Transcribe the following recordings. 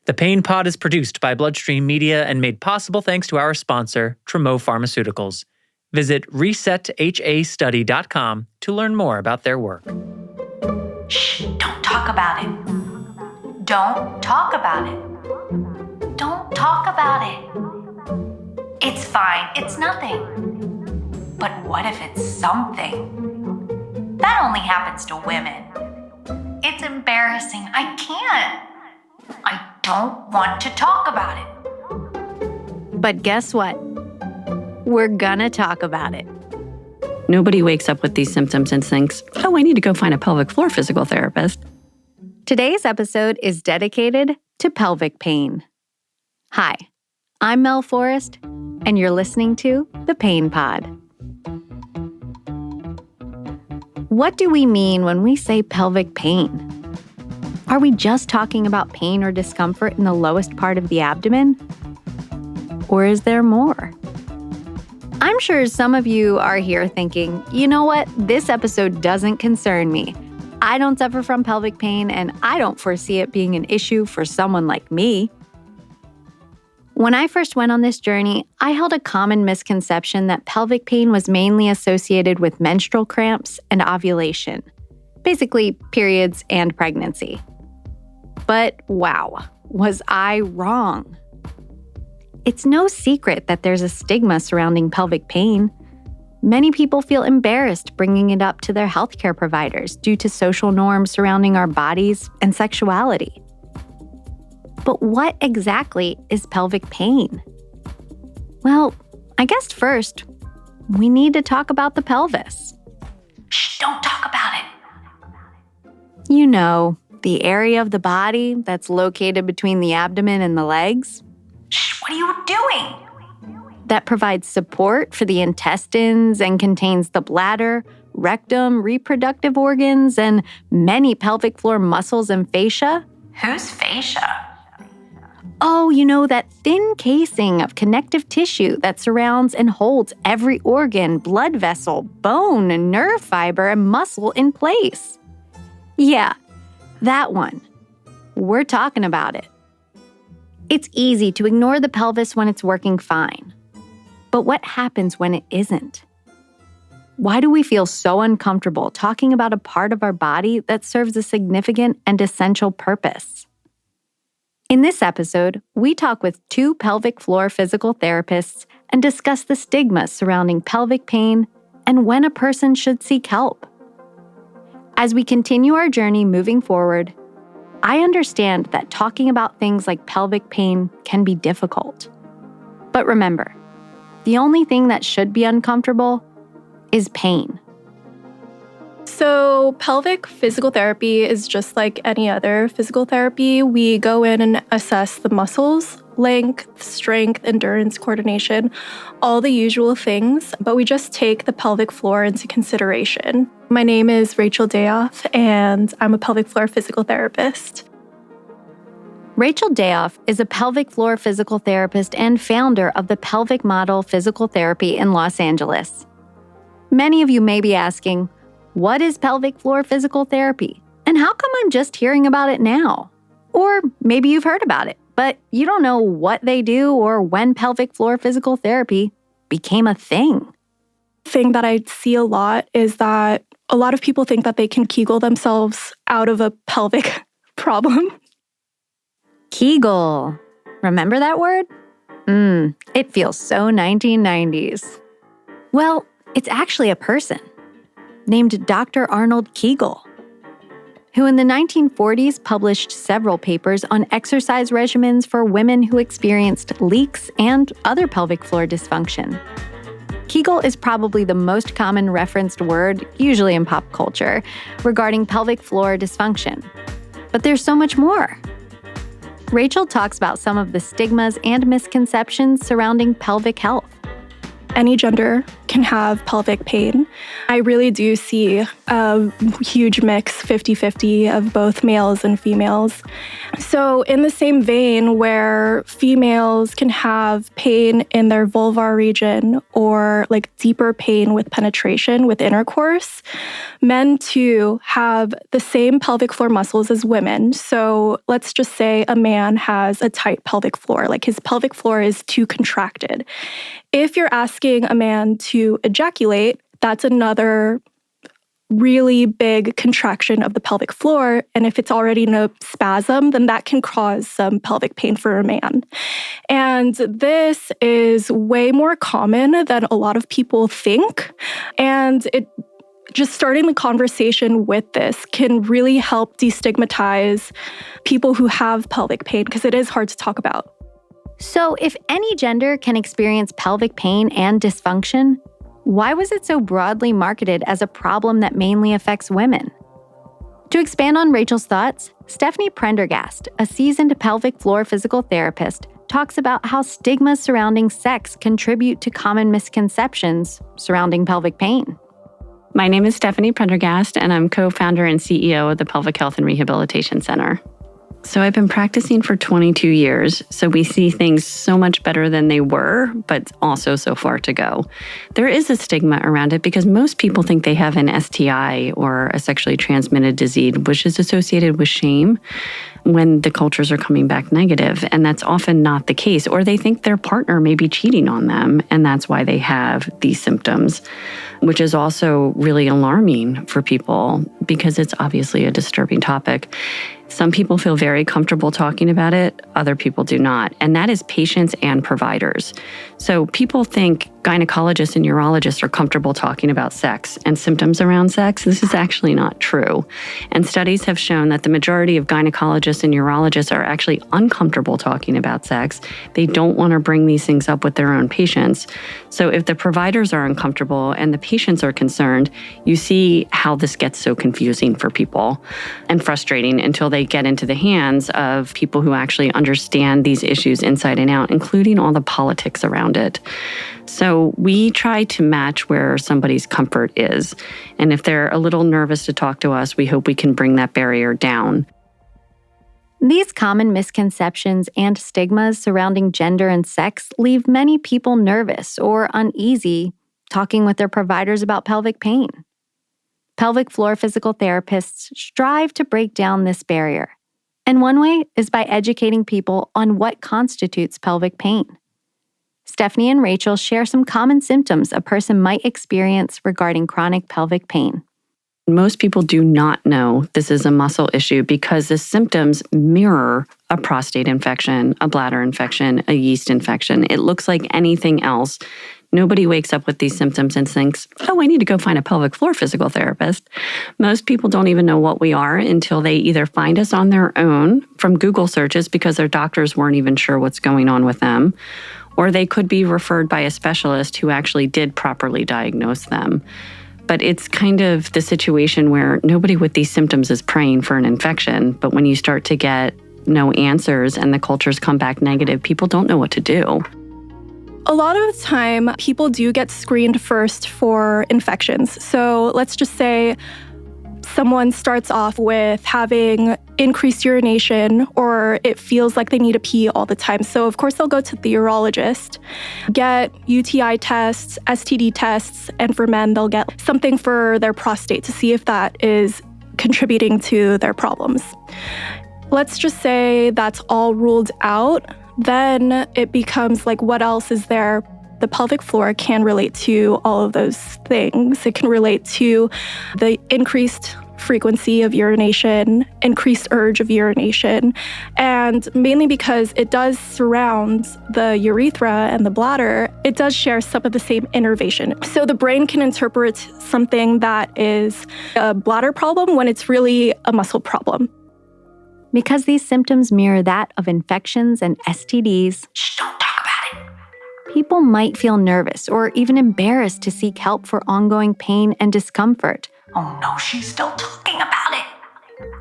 The Pain Pod is produced by Bloodstream Media and made possible thanks to our sponsor, Trem Pharmaceuticals. Visit resethastudy.com to learn more about their work. Shh, don't talk about it. Don't talk about it. Don't talk about it. It's fine, it's nothing. But what if it's something? That only happens to women. It's embarrassing, I can't. I don't want to talk about it. But guess what? We're gonna talk about it. Nobody wakes up with these symptoms and thinks, oh, I need to go find a pelvic floor physical therapist. Today's episode is dedicated to pelvic pain. Hi, I'm Mel Forrest, and you're listening to The Pain Pod. What do we mean when we say pelvic pain? Are we just talking about pain or discomfort in the lowest part of the abdomen? Or is there more? I'm sure some of you are here thinking, you know what, this episode doesn't concern me. I don't suffer from pelvic pain, and I don't foresee it being an issue for someone like me. When I first went on this journey, I held a common misconception that pelvic pain was mainly associated with menstrual cramps and ovulation, basically periods and pregnancy. But wow, was I wrong? It's no secret that there's a stigma surrounding pelvic pain. Many people feel embarrassed bringing it up to their healthcare providers due to social norms surrounding our bodies and sexuality. But what exactly is pelvic pain? Well, I guess first, we need to talk about the pelvis. Shh, don't talk about it. You know, the area of the body that's located between the abdomen and the legs. Shh, what are you doing? That provides support for the intestines and contains the bladder, rectum, reproductive organs, and many pelvic floor muscles and fascia. Who's fascia? Oh, you know, that thin casing of connective tissue that surrounds and holds every organ, blood vessel, bone, and nerve fiber, and muscle in place. Yeah, that one. We're talking about it. It's easy to ignore the pelvis when it's working fine. But what happens when it isn't? Why do we feel so uncomfortable talking about a part of our body that serves a significant and essential purpose? In this episode, we talk with two pelvic floor physical therapists and discuss the stigma surrounding pelvic pain and when a person should seek help. As we continue our journey moving forward, I understand that talking about things like pelvic pain can be difficult. But remember, the only thing that should be uncomfortable is pain. So pelvic physical therapy is just like any other physical therapy. We go in and assess the muscles, length, strength, endurance, coordination, all the usual things, but we just take the pelvic floor into consideration. My name is Rachel Dayoff, and I'm a pelvic floor physical therapist. Rachel Dayoff is a pelvic floor physical therapist and founder of the Pelvic Model Physical Therapy in Los Angeles. Many of you may be asking, what is pelvic floor physical therapy? And how come I'm just hearing about it now? Or maybe you've heard about it, but you don't know what they do or when pelvic floor physical therapy became a thing. The thing that I see a lot is that a lot of people think that they can Kegel themselves out of a pelvic problem. Kegel. Remember that word? It feels so 1990s. Well, it's actually a person named Dr. Arnold Kegel, who in the 1940s published several papers on exercise regimens for women who experienced leaks and other pelvic floor dysfunction. Kegel is probably the most common referenced word, usually in pop culture, regarding pelvic floor dysfunction. But there's so much more. Rachel talks about some of the stigmas and misconceptions surrounding pelvic health. Any gender can have pelvic pain. I really do see a huge mix, 50-50, of both males and females. So in the same vein where females can have pain in their vulvar region or like deeper pain with penetration, with intercourse, men too have the same pelvic floor muscles as women. So let's just say a man has a tight pelvic floor, like his pelvic floor is too contracted. If you're asking a man to ejaculate, that's another really big contraction of the pelvic floor. And if it's already in a spasm, then that can cause some pelvic pain for a man. And this is way more common than a lot of people think. And just starting the conversation with this can really help destigmatize people who have pelvic pain, because it is hard to talk about. So if any gender can experience pelvic pain and dysfunction, why was it so broadly marketed as a problem that mainly affects women? To expand on Rachel's thoughts, Stephanie Prendergast, a seasoned pelvic floor physical therapist, talks about how stigmas surrounding sex contribute to common misconceptions surrounding pelvic pain. My name is Stephanie Prendergast, and I'm co-founder and CEO of the Pelvic Health and Rehabilitation Center. So I've been practicing for 22 years, so we see things so much better than they were, but also so far to go. There is a stigma around it because most people think they have an STI or a sexually transmitted disease, which is associated with shame when the cultures are coming back negative, and that's often not the case. Or they think their partner may be cheating on them, and that's why they have these symptoms, which is also really alarming for people because it's obviously a disturbing topic. Some people feel very comfortable talking about it, other people do not, and that is patients and providers. So people think gynecologists and urologists are comfortable talking about sex and symptoms around sex. This is actually not true. And studies have shown that the majority of gynecologists and urologists are actually uncomfortable talking about sex. They don't want to bring these things up with their own patients. So if the providers are uncomfortable and the patients are concerned, you see how this gets so confusing for people and frustrating until they get into the hands of people who actually understand these issues inside and out, including all the politics around it. So we try to match where somebody's comfort is. And if they're a little nervous to talk to us, we hope we can bring that barrier down. These common misconceptions and stigmas surrounding gender and sex leave many people nervous or uneasy talking with their providers about pelvic pain. Pelvic floor physical therapists strive to break down this barrier. And one way is by educating people on what constitutes pelvic pain. Stephanie and Rachel share some common symptoms a person might experience regarding chronic pelvic pain. Most people do not know this is a muscle issue because the symptoms mirror a prostate infection, a bladder infection, a yeast infection. It looks like anything else. Nobody wakes up with these symptoms and thinks, oh, I need to go find a pelvic floor physical therapist. Most people don't even know what we are until they either find us on their own from Google searches because their doctors weren't even sure what's going on with them, or they could be referred by a specialist who actually did properly diagnose them. But it's kind of the situation where nobody with these symptoms is praying for an infection. But when you start to get no answers and the cultures come back negative, people don't know what to do. A lot of the time, people do get screened first for infections. So let's just say someone starts off with having increased urination or it feels like they need to pee all the time. So of course they'll go to the urologist, get UTI tests, STD tests, and for men they'll get something for their prostate to see if that is contributing to their problems. Let's just say that's all ruled out. Then it becomes like, what else is there? The pelvic floor can relate to all of those things. It can relate to the increased frequency of urination, increased urge of urination, and mainly because it does surround the urethra and the bladder, it does share some of the same innervation. So the brain can interpret something that is a bladder problem when it's really a muscle problem. Because these symptoms mirror that of infections and STDs, Shh, don't talk about it. people might feel nervous or even embarrassed to seek help for ongoing pain and discomfort. Oh no, she's still talking about it.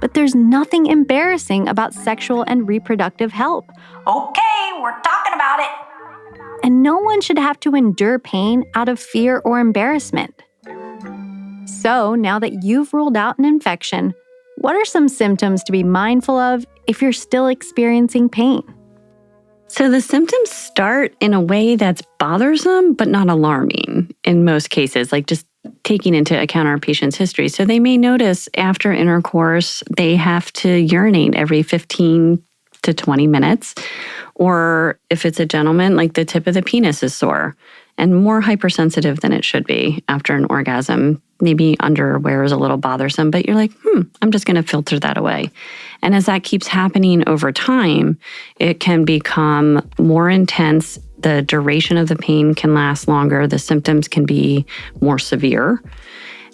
But there's nothing embarrassing about sexual and reproductive help. Okay, we're talking about it. And no one should have to endure pain out of fear or embarrassment. So, now that you've ruled out an infection, what are some symptoms to be mindful of if you're still experiencing pain? So the symptoms start in a way that's bothersome but not alarming in most cases, like just taking into account our patient's history. So they may notice after intercourse, they have to urinate every 15 to 20 minutes. Or if it's a gentleman, like the tip of the penis is sore and more hypersensitive than it should be after an orgasm. Maybe underwear is a little bothersome, but you're like, I'm just going to filter that away. And as that keeps happening over time, it can become more intense. The duration of the pain can last longer. The symptoms can be more severe.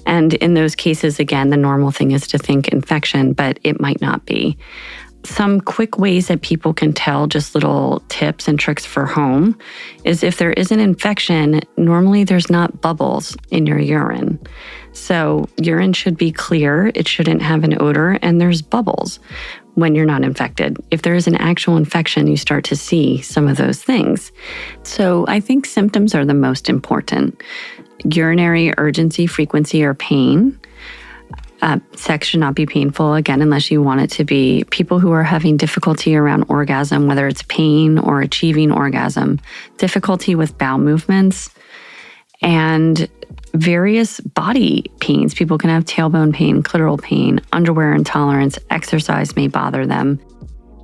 And in those cases, again, the normal thing is to think infection, but it might not be. Some quick ways that people can tell, just little tips and tricks for home, is if there is an infection, normally there's not bubbles in your urine. So urine should be clear, it shouldn't have an odor, and there's bubbles when you're not infected. If there is an actual infection, you start to see some of those things. So I think symptoms are the most important. Urinary urgency, frequency, or pain. Sex should not be painful, again, unless you want it to be. People who are having difficulty around orgasm, whether it's pain or achieving orgasm, difficulty with bowel movements, and various body pains. People can have tailbone pain, clitoral pain, underwear intolerance, exercise may bother them.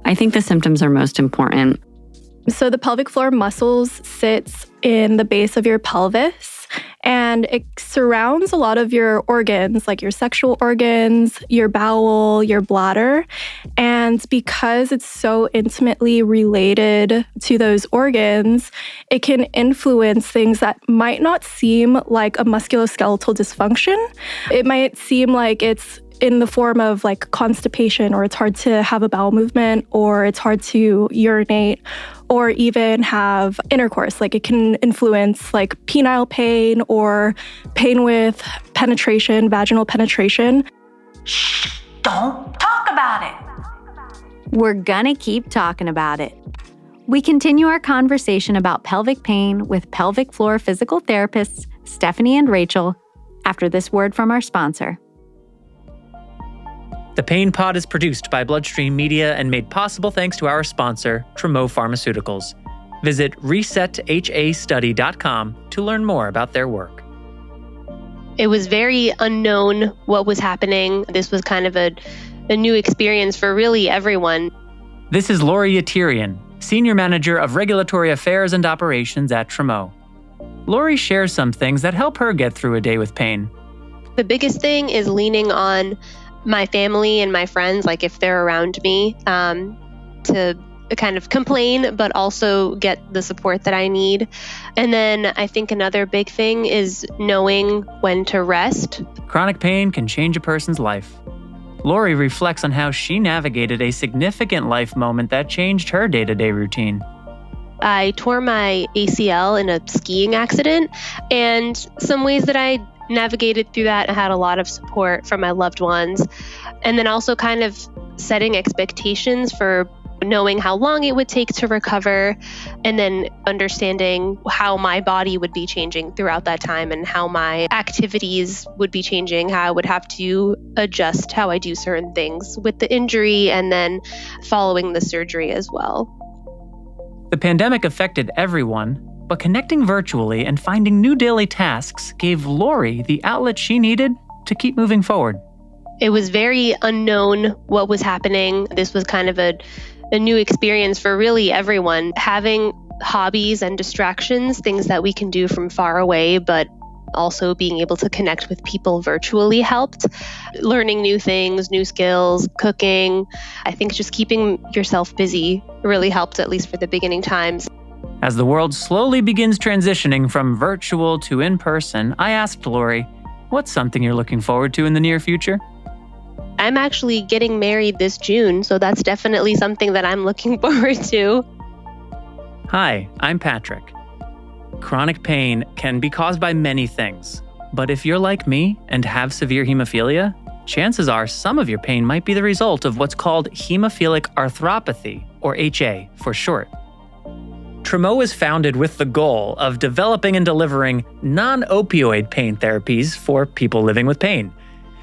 I think the symptoms are most important. So the pelvic floor muscles sits in the base of your pelvis, and it surrounds a lot of your organs, like your sexual organs, your bowel, your bladder. And because it's so intimately related to those organs, it can influence things that might not seem like a musculoskeletal dysfunction. It might seem like it's in the form of like constipation, or it's hard to have a bowel movement, or it's hard to urinate, or even have intercourse. Like it can influence like penile pain or pain with penetration, vaginal penetration. Shh, don't talk about it. We're gonna keep talking about it. We continue our conversation about pelvic pain with pelvic floor physical therapists Stephanie and Rachel after this word from our sponsor. The Pain Pod is produced by Bloodstream Media and made possible thanks to our sponsor, Trem Pharmaceuticals. Visit resethastudy.com to learn more about their work. It was very unknown what was happening. This was kind of a new experience for really everyone. This is Laurie Tyrion, Senior Manager of Regulatory Affairs and Operations at Trem. Laurie shares some things that help her get through a day with pain. The biggest thing is leaning on my family and my friends, like if they're around me, to kind of complain, but also get the support that I need. And then I think another big thing is knowing when to rest. Chronic pain can change a person's life. Laurie reflects on how she navigated a significant life moment that changed her day-to-day routine. I tore my ACL in a skiing accident, and some ways that I navigated through that, I had a lot of support from my loved ones. And then also kind of setting expectations for knowing how long it would take to recover, and then understanding how my body would be changing throughout that time and how my activities would be changing, how I would have to adjust how I do certain things with the injury and then following the surgery as well. The pandemic affected everyone, but connecting virtually and finding new daily tasks gave Laurie the outlet she needed to keep moving forward. It was very unknown what was happening. This was kind of a new experience for really everyone. Having hobbies and distractions, things that we can do from far away, but also being able to connect with people virtually helped. Learning new things, new skills, cooking. I think just keeping yourself busy really helped, at least for the beginning times. As the world slowly begins transitioning from virtual to in-person, I asked Laurie, what's something you're looking forward to in the near future? I'm actually getting married this June, so that's definitely something that I'm looking forward to. Hi, I'm Patrick. Chronic pain can be caused by many things, but if you're like me and have severe hemophilia, chances are some of your pain might be the result of what's called Hemophilic Arthropathy, or HA for short. Trem was founded with the goal of developing and delivering non-opioid pain therapies for people living with pain.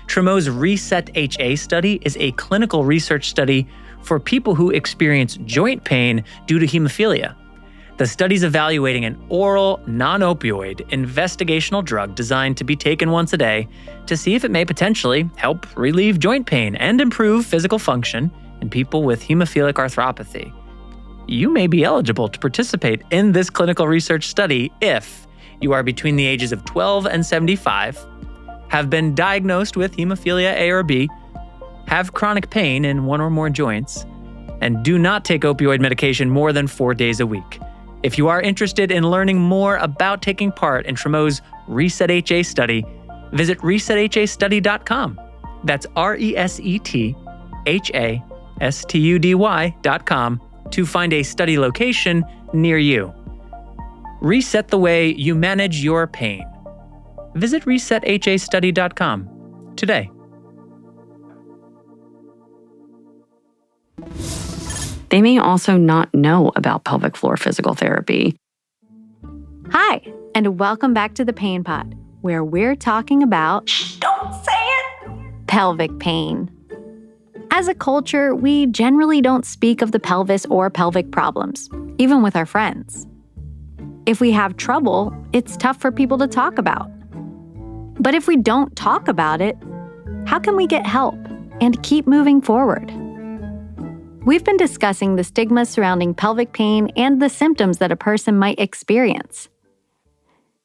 Trem's Reset-HA study is a clinical research study for people who experience joint pain due to hemophilia. The study's evaluating an oral, non-opioid investigational drug designed to be taken once a day to see if it may potentially help relieve joint pain and improve physical function in people with hemophilic arthropathy. You may be eligible to participate in this clinical research study if you are between the ages of 12 and 75, have been diagnosed with hemophilia A or B, have chronic pain in one or more joints, and do not take opioid medication more than 4 days a week. If you are interested in learning more about taking part in Trem's Reset-HA study, visit resethastudy.com. That's ResetHastudy.com to find a study location near you. Reset the way you manage your pain. Visit resethastudy.com today. They may also not know about pelvic floor physical therapy. Hi, and welcome back to the Pain Pod, where we're talking about Don't say it! pelvic pain. As a culture, we generally don't speak of the pelvis or pelvic problems, even with our friends. If we have trouble, it's tough for people to talk about. But if we don't talk about it, how can we get help and keep moving forward? We've been discussing the stigmas surrounding pelvic pain and the symptoms that a person might experience.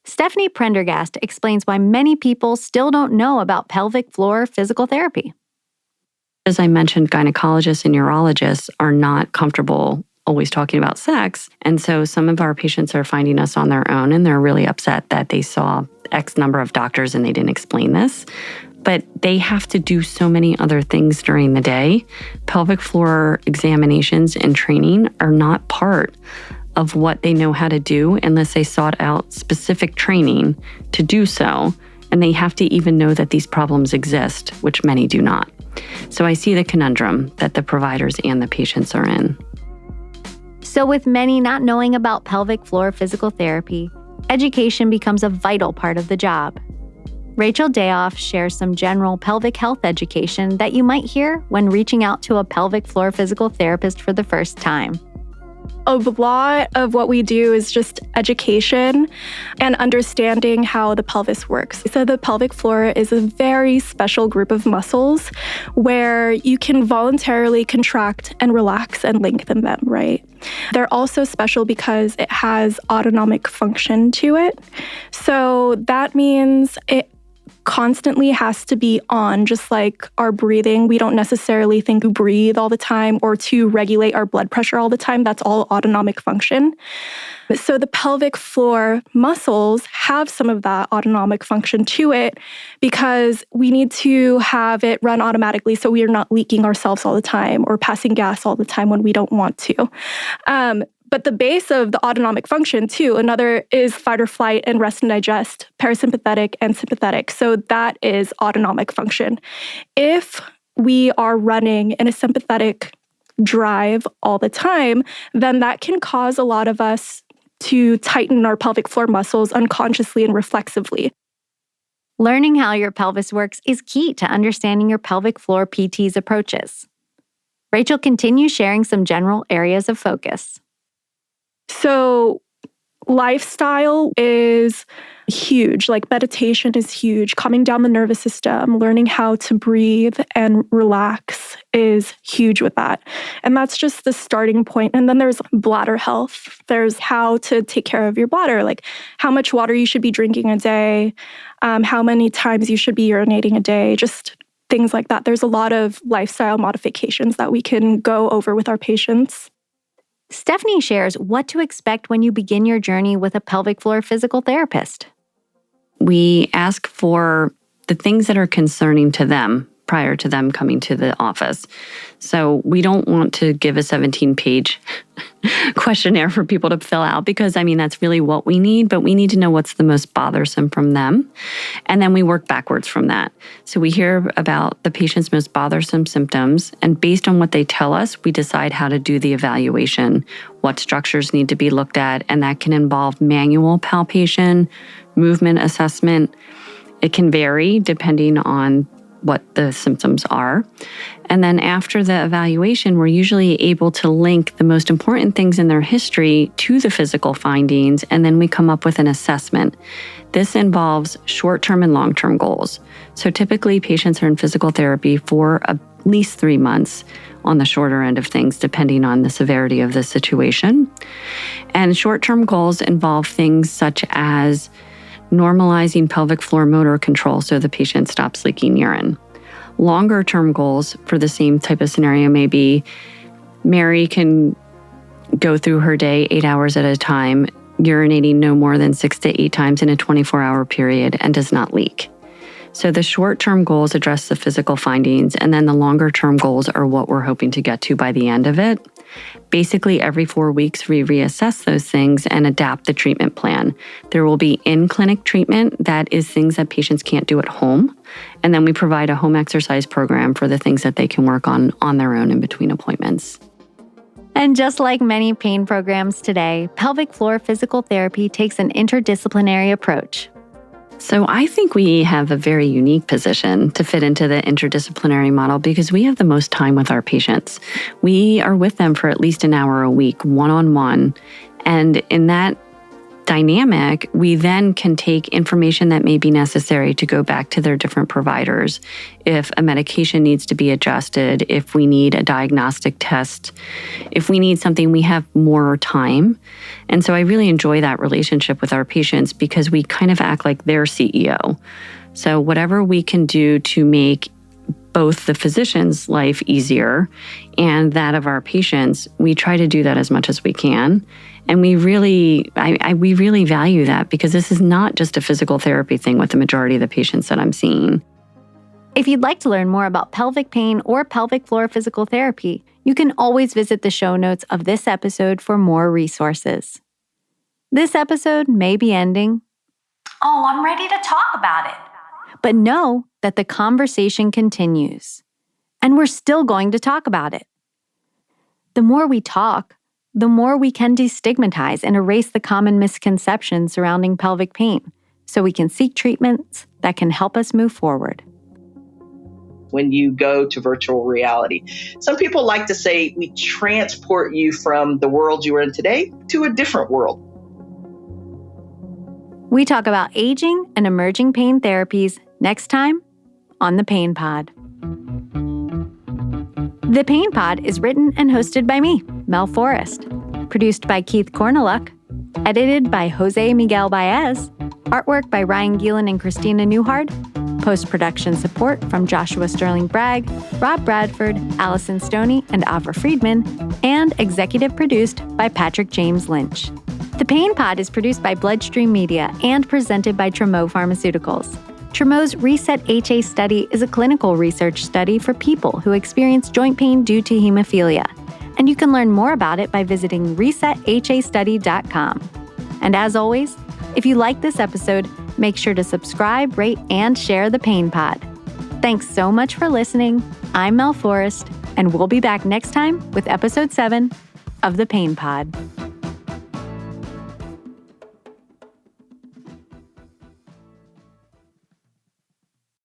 Stephanie Prendergast explains why many people still don't know about pelvic floor physical therapy. As I mentioned, gynecologists and urologists are not comfortable always talking about sex. And so some of our patients are finding us on their own, and they're really upset that they saw X number of doctors and they didn't explain this. But they have to do so many other things during the day. Pelvic floor examinations and training are not part of what they know how to do unless they sought out specific training to do so. And they have to even know that these problems exist, which many do not. So I see the conundrum that the providers and the patients are in. So with many not knowing about pelvic floor physical therapy, education becomes a vital part of the job. Rachel Dayoff shares some general pelvic health education that you might hear when reaching out to a pelvic floor physical therapist for the first time. A lot of what we do is just education and understanding how the pelvis works. So the pelvic floor is a very special group of muscles where you can voluntarily contract and relax and lengthen them, right? They're also special because it has autonomic function to it. So that means it constantly has to be on, just like our breathing. We don't necessarily think to breathe all the time or to regulate our blood pressure all the time. That's all autonomic function. So the pelvic floor muscles have some of that autonomic function to it because we need to have it run automatically so we are not leaking ourselves all the time or passing gas all the time when we don't want to. But the base of the autonomic function, too, another is fight or flight and rest and digest, parasympathetic and sympathetic. So that is autonomic function. If we are running in a sympathetic drive all the time, then that can cause a lot of us to tighten our pelvic floor muscles unconsciously and reflexively. Learning how your pelvis works is key to understanding your pelvic floor PT's approaches. Rachel continues sharing some general areas of focus. So lifestyle is huge. Like meditation is huge. Calming down the nervous system, learning how to breathe and relax is huge with that. And that's just the starting point. And then there's bladder health. There's how to take care of your bladder, like how much water you should be drinking a day, how many times you should be urinating a day, just things like that. There's a lot of lifestyle modifications that we can go over with our patients. Stephanie shares what to expect when you begin your journey with a pelvic floor physical therapist. We ask for the things that are concerning to them prior to them coming to the office. So we don't want to give a 17-page questionnaire for people to fill out because, that's really what we need, but we need to know what's the most bothersome from them. And then we work backwards from that. So we hear about the patient's most bothersome symptoms, and based on what they tell us, we decide how to do the evaluation, what structures need to be looked at, and that can involve manual palpation, movement assessment. It can vary depending on what the symptoms are. And then after the evaluation, we're usually able to link the most important things in their history to the physical findings, and then we come up with an assessment. This involves short-term and long-term goals. So typically patients are in physical therapy for at least 3 months on the shorter end of things, depending on the severity of the situation. And short-term goals involve things such as normalizing pelvic floor motor control so the patient stops leaking urine. Longer-term goals for the same type of scenario may be Mary can go through her day 8 hours at a time, urinating no more than 6 to 8 times in a 24-hour period and does not leak. So the short-term goals address the physical findings, and then the longer-term goals are what we're hoping to get to by the end of it. Basically, every 4 weeks, we reassess those things and adapt the treatment plan. There will be in-clinic treatment that is things that patients can't do at home. And then we provide a home exercise program for the things that they can work on their own in between appointments. And just like many pain programs today, pelvic floor physical therapy takes an interdisciplinary approach. So I think we have a very unique position to fit into the interdisciplinary model because we have the most time with our patients. We are with them for at least an hour a week, one-on-one. And in that dynamic, we then can take information that may be necessary to go back to their different providers. If a medication needs to be adjusted, if we need a diagnostic test, if we need something, we have more time. And so I really enjoy that relationship with our patients because we kind of act like their CEO. So whatever we can do to make both the physician's life easier and that of our patients, we try to do that as much as we can. And we really value that because this is not just a physical therapy thing with the majority of the patients that I'm seeing. If you'd like to learn more about pelvic pain or pelvic floor physical therapy, you can always visit the show notes of this episode for more resources. This episode may be ending. Oh, I'm ready to talk about it. But know that the conversation continues. And we're still going to talk about it. The more we talk, the more we can destigmatize and erase the common misconceptions surrounding pelvic pain, so we can seek treatments that can help us move forward. When you go to virtual reality, some people like to say we transport you from the world you are in today to a different world. We talk about aging and emerging pain therapies next time on The Pain Pod. The Pain Pod is written and hosted by me, Mel Forrest. Produced by Keith Corneluk. Edited by Jose Miguel Baez. Artwork by Ryan Gielen and Christina Newhard. Post-production support from Joshua Sterling Bragg, Rob Bradford, Allison Stoney, and Avra Friedman. And executive produced by Patrick James Lynch. The Pain Pod is produced by Bloodstream Media and presented by Trem Pharmaceuticals. Tremo's RESET HA study is a clinical research study for people who experience joint pain due to hemophilia. And you can learn more about it by visiting resethastudy.com. And as always, if you like this episode, make sure to subscribe, rate, and share The Pain Pod. Thanks so much for listening. I'm Mel Forrest, and we'll be back next time with episode 7 of The Pain Pod.